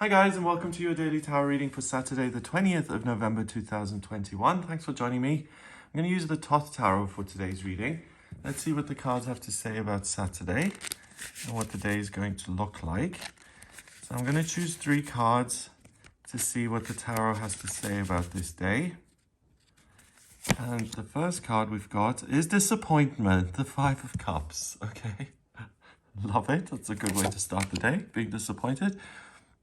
Hi guys, and welcome to your daily tarot reading for Saturday the 20th of November 2021. Thanks for joining me. I'm going to use the Thoth Tarot for today's reading. Let's see what the cards have to say about Saturday and what the day is going to look like. So I'm going to choose 3 cards to see what the tarot has to say about this day. And the first card we've got is Disappointment, the 5 of Cups. Okay, love it. That's a good way to start the day, being disappointed.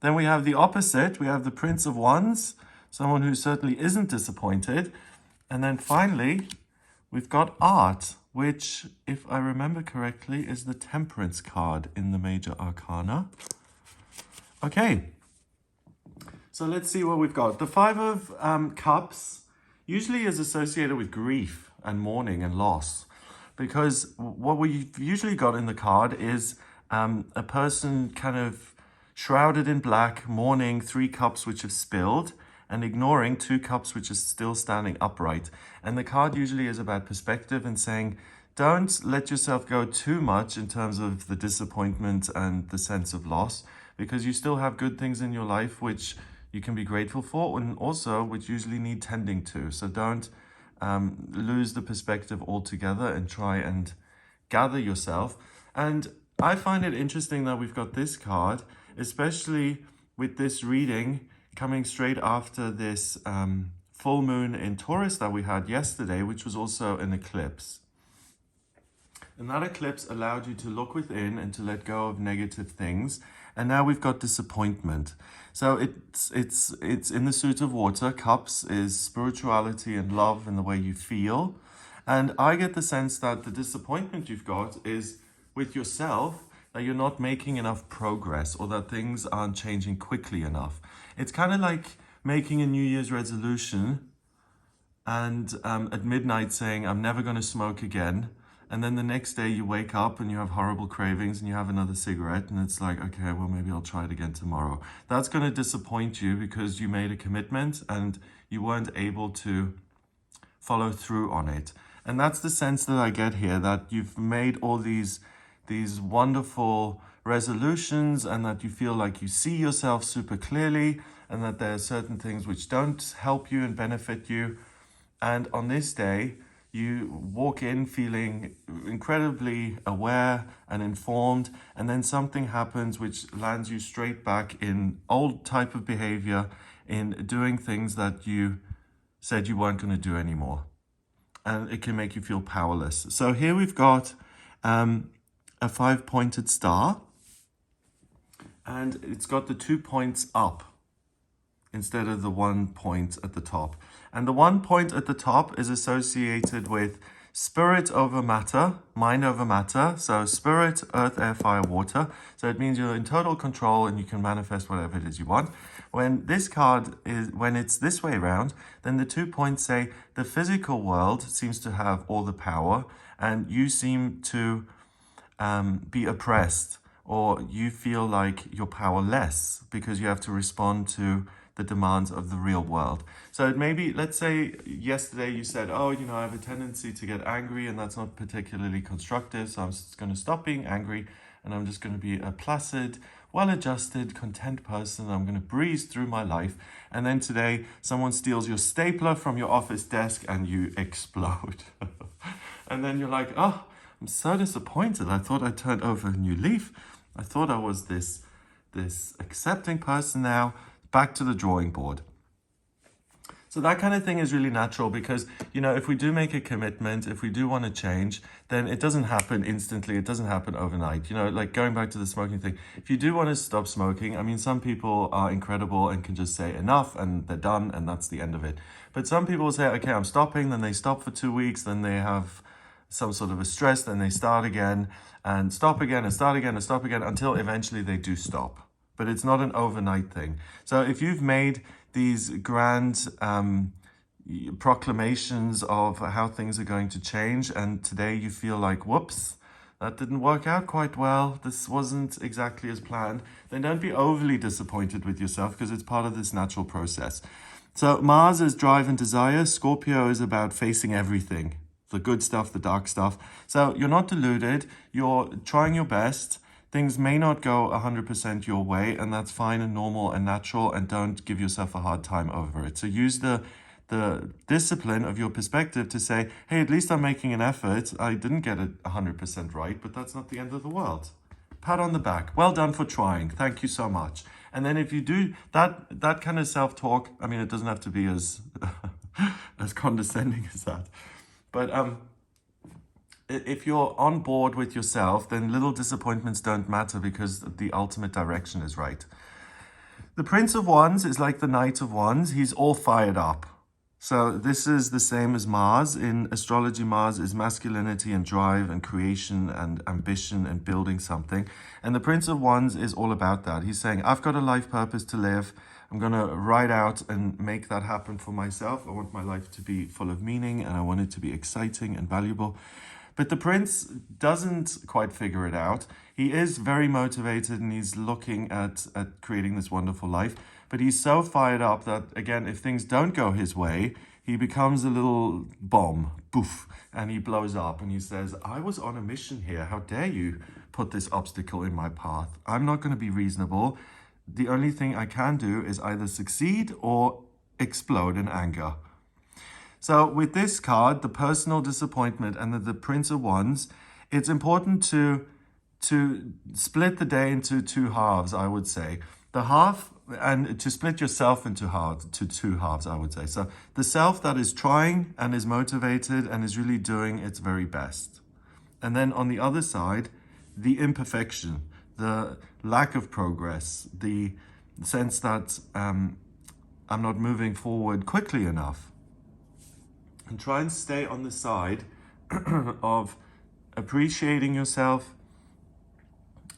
Then we have the opposite. We have the Prince of Wands, someone who certainly isn't disappointed. And then finally, we've got Art, which, if I remember correctly, is the Temperance card in the Major Arcana. Okay, so let's see what we've got. The 5 of Cups usually is associated with grief and mourning and loss, because what we've usually got in the card is a person kind of shrouded in black, mourning 3 cups which have spilled and ignoring 2 cups which are still standing upright. And the card usually is about perspective and saying, don't let yourself go too much in terms of the disappointment and the sense of loss, because you still have good things in your life which you can be grateful for, and also which usually need tending to. So don't lose the perspective altogether and try and gather yourself. And I find it interesting that we've got this card, especially with this reading coming straight after this full moon in Taurus that we had yesterday, which was also an eclipse. And that eclipse allowed you to look within and to let go of negative things. And now we've got disappointment. So it's in the suit of water. Cups is spirituality and love and the way you feel. And I get the sense that the disappointment you've got is with yourself, that you're not making enough progress or that things aren't changing quickly enough. It's kind of like making a New Year's resolution and at midnight saying, I'm never going to smoke again. And then the next day you wake up and you have horrible cravings and you have another cigarette and it's like, okay, well, maybe I'll try it again tomorrow. That's going to disappoint you because you made a commitment and you weren't able to follow through on it. And that's the sense that I get here, that you've made all these wonderful resolutions and that you feel like you see yourself super clearly and that there are certain things which don't help you and benefit you. And on this day, you walk in feeling incredibly aware and informed, and then something happens which lands you straight back in old type of behavior, in doing things that you said you weren't going to do anymore. And it can make you feel powerless. So here we've got a 5-pointed star, and it's got the 2 points up instead of the 1 point at the top. And the 1 point at the top is associated with spirit over matter, mind over matter. So spirit, earth, air, fire, water. So it means you're in total control and you can manifest whatever it is you want. When this card is, when it's this way around, then the 2 points say the physical world seems to have all the power and you seem to be oppressed, or you feel like you're powerless because you have to respond to the demands of the real world. So it may be, let's say yesterday you said, oh, I have a tendency to get angry and that's not particularly constructive, so I'm just going to stop being angry and I'm just going to be a placid, well-adjusted, content person. I'm going to breeze through my life. And then today someone steals your stapler from your office desk and you explode. And then you're like, oh, I'm so disappointed. I thought I turned over a new leaf. I thought I was this accepting person now. Back to the drawing board. So that kind of thing is really natural because, if we do make a commitment, if we do want to change, then it doesn't happen instantly. It doesn't happen overnight. Like going back to the smoking thing, if you do want to stop smoking, I mean, some people are incredible and can just say enough and they're done and that's the end of it. But some people will say, okay, I'm stopping. Then they stop for 2 weeks. Then they have some sort of a stress. Then they start again and stop again and start again and stop again until eventually they do stop. But it's not an overnight thing. So if you've made these grand proclamations of how things are going to change, and today you feel like, whoops, that didn't work out quite well, this wasn't exactly as planned, then don't be overly disappointed with yourself because it's part of this natural process. So Mars is drive and desire. Scorpio is about facing everything, the good stuff, the dark stuff. So you're not deluded. You're trying your best things may not go 100% your way, and that's fine and normal and natural, and don't give yourself a hard time over it. So use the discipline of your perspective to say, hey, at least I'm making an effort. I didn't get it 100% right, but that's not the end of the world. Pat on the back. Well done for trying. Thank you so much. And then if you do that kind of self-talk, I mean, it doesn't have to be as as condescending as that. But if you're on board with yourself, then little disappointments don't matter because the ultimate direction is right. The Prince of Wands is like the Knight of Wands. He's all fired up. So this is the same as Mars. In astrology, Mars is masculinity and drive and creation and ambition and building something. And the Prince of Wands is all about that. He's saying, I've got a life purpose to live. I'm going to ride out and make that happen for myself. I want my life to be full of meaning, and I want it to be exciting and valuable. But the prince doesn't quite figure it out. He is very motivated and he's looking at creating this wonderful life. But he's so fired up that, again, if things don't go his way, he becomes a little bomb, poof, and he blows up and he says, I was on a mission here. How dare you put this obstacle in my path? I'm not going to be reasonable. The only thing I can do is either succeed or explode in anger. So with this card, the personal disappointment and the Prince of Wands, it's important to split the day into two halves, I would say. The half, and to split yourself into two halves, I would say. So the self that is trying and is motivated and is really doing its very best. And then on the other side, the imperfection, the lack of progress, the sense that I'm not moving forward quickly enough. And try and stay on the side of appreciating yourself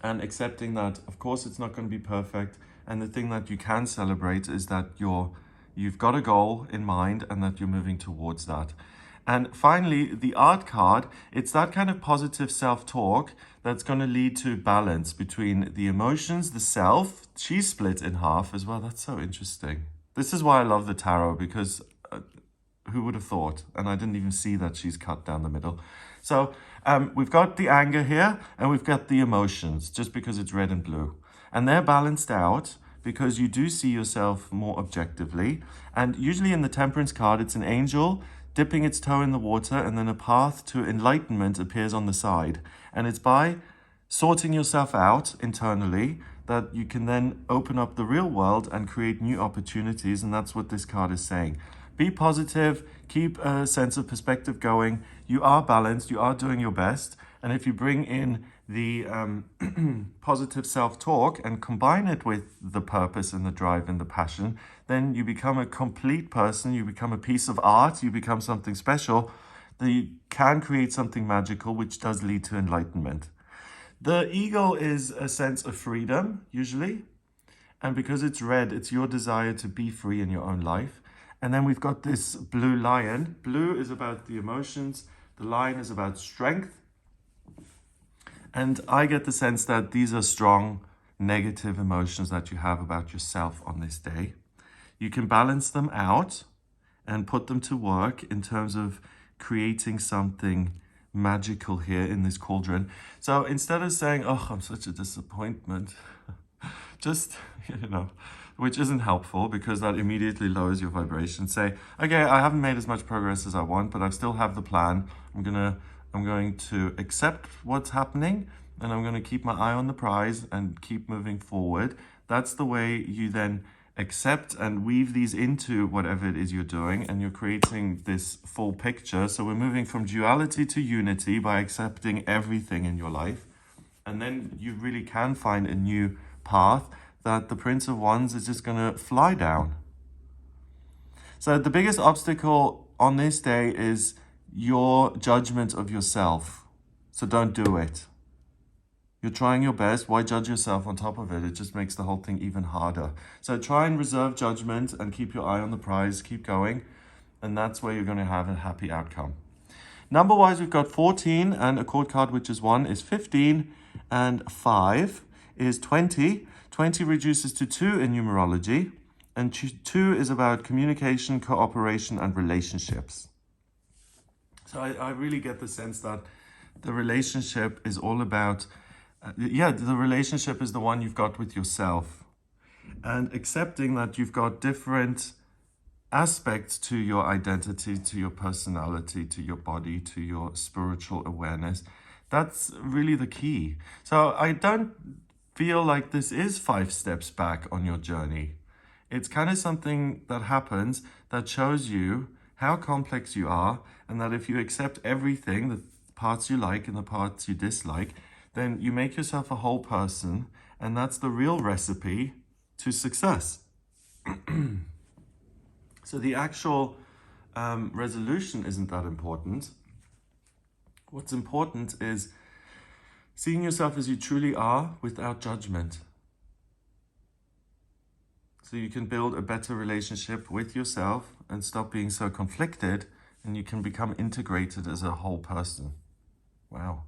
and accepting that, of course, it's not going to be perfect. And the thing that you can celebrate is that you've got a goal in mind and that you're moving towards that. And finally, the art card, it's that kind of positive self-talk that's going to lead to balance between the emotions, the self. She's split in half as well. That's so interesting. This is why I love the tarot, because who would have thought? And I didn't even see that she's cut down the middle. So we've got the anger here and we've got the emotions, just because it's red and blue. And they're balanced out because you do see yourself more objectively. And usually in the Temperance card, it's an angel dipping its toe in the water, and then a path to enlightenment appears on the side. And it's by sorting yourself out internally that you can then open up the real world and create new opportunities. And that's what this card is saying. Be positive, keep a sense of perspective going. You are balanced, you are doing your best. And if you bring in the positive self-talk and combine it with the purpose and the drive and the passion, then you become a complete person, you become a piece of art, you become something special, that you can create something magical, which does lead to enlightenment. The eagle is a sense of freedom, usually. And because it's red, it's your desire to be free in your own life. And then we've got this blue lion. Blue is about the emotions. The lion is about strength. And I get the sense that these are strong negative emotions that you have about yourself on this day. You can balance them out and put them to work in terms of creating something magical here in this cauldron. So instead of saying, oh, I'm such a disappointment, just, which isn't helpful because that immediately lowers your vibration. Say, okay, I haven't made as much progress as I want, but I still have the plan. I'm going to accept what's happening, and I'm going to keep my eye on the prize and keep moving forward. That's the way you then accept and weave these into whatever it is you're doing, and you're creating this full picture. So we're moving from duality to unity by accepting everything in your life. And then you really can find a new path that the Prince of Wands is just going to fly down. So the biggest obstacle on this day is your judgment of yourself. So don't do it. You're trying your best. Why judge yourself on top of it? It just makes the whole thing even harder. So try and reserve judgment and keep your eye on the prize. Keep going. And that's where you're going to have a happy outcome. Number-wise, we've got 14, and a chord card, which is 1, is 15, and 5 is 20. 20 reduces to 2 in numerology, and 2 is about communication, cooperation, and relationships. So I really get the sense that the relationship is all about Yeah, the relationship is the one you've got with yourself. And accepting that you've got different aspects to your identity, to your personality, to your body, to your spiritual awareness. That's really the key. So I don't feel like this is 5 steps back on your journey. It's kind of something that happens that shows you how complex you are, and that if you accept everything, the parts you like and the parts you dislike, then you make yourself a whole person, and that's the real recipe to success. So the actual resolution isn't that important. What's important is seeing yourself as you truly are without judgment. So you can build a better relationship with yourself and stop being so conflicted, and you can become integrated as a whole person. Wow.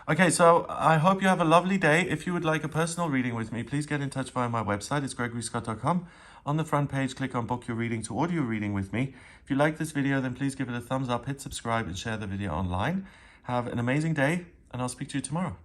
Okay, so I hope you have a lovely day. If you would like a personal reading with me, please get in touch via my website. It's gregoryscott.com. On the front page, click on Book Your Reading to audio reading with me. If you like this video, then please give it a thumbs up, hit subscribe, and share the video online. Have an amazing day, and I'll speak to you tomorrow.